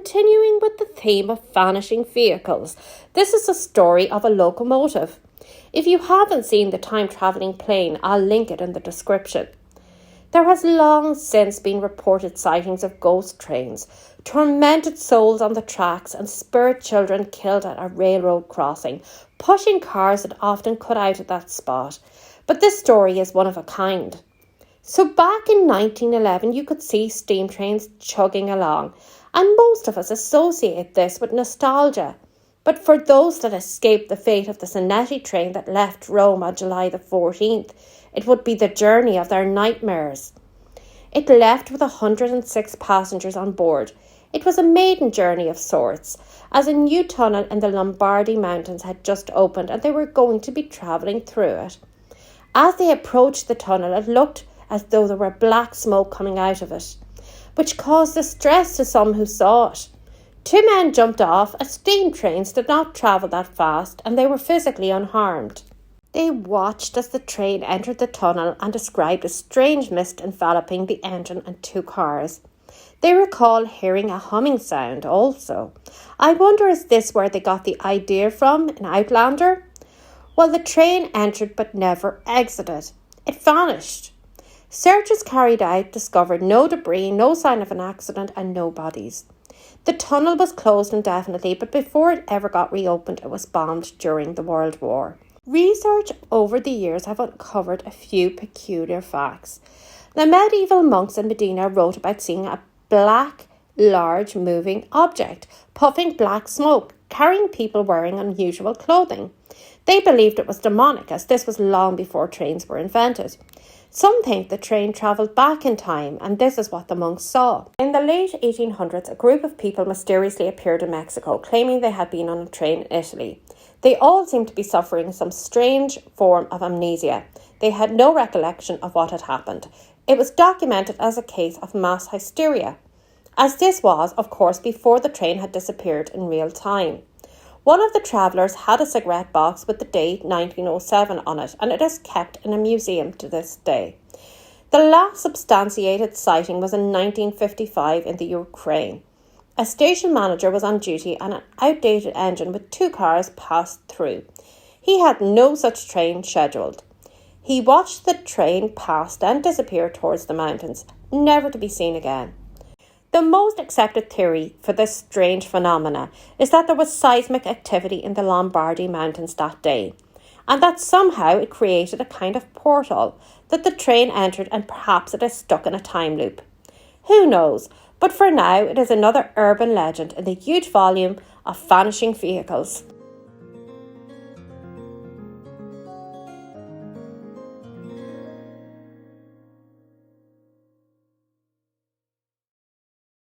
continuing with the theme of vanishing vehicles, this is a story of a locomotive. If you haven't seen the time-travelling plane, I'll link it in the description. There has long since been reported sightings of ghost trains, tormented souls on the tracks and spirit children killed at a railroad crossing, pushing cars that often cut out at that spot. But this story is one of a kind. So back in 1911, you could see steam trains chugging along, and most of us associate this with nostalgia. But for those that escaped the fate of the Zanetti train that left Rome on July the 14th, it would be the journey of their nightmares. It left with 106 passengers on board. It was a maiden journey of sorts, as a new tunnel in the Lombardy Mountains had just opened and they were going to be travelling through it. As they approached the tunnel, it looked as though there were black smoke coming out of it, which caused distress to some who saw it. 2 men jumped off, as steam trains did not travel that fast and they were physically unharmed. They watched as the train entered the tunnel and described a strange mist enveloping the engine and 2 cars. They recall hearing a humming sound also. I wonder, is this where they got the idea from in Outlander? Well, the train entered but never exited. It vanished. Searches carried out discovered no debris, no sign of an accident and no bodies. The tunnel was closed indefinitely, but before it ever got reopened, it was bombed during the World War. Research over the years have uncovered a few peculiar facts. The medieval monks in Medina wrote about seeing a black, large moving object, puffing black smoke, carrying people wearing unusual clothing. They believed it was demonic, as this was long before trains were invented. Some think the train travelled back in time, and this is what the monks saw. In the late 1800s, a group of people mysteriously appeared in Mexico, claiming they had been on a train in Italy. They all seemed to be suffering some strange form of amnesia. They had no recollection of what had happened. It was documented as a case of mass hysteria, as this was, of course, before the train had disappeared in real time. One of the travellers had a cigarette box with the date 1907 on it, and it is kept in a museum to this day. The last substantiated sighting was in 1955 in the Ukraine. A station manager was on duty and an outdated engine with 2 cars passed through. He had no such train scheduled. He watched the train pass and disappear towards the mountains, never to be seen again. The most accepted theory for this strange phenomena is that there was seismic activity in the Lombardy Mountains that day, and that somehow it created a kind of portal that the train entered, and perhaps it is stuck in a time loop. Who knows? But for now, it is another urban legend in the huge volume of vanishing vehicles.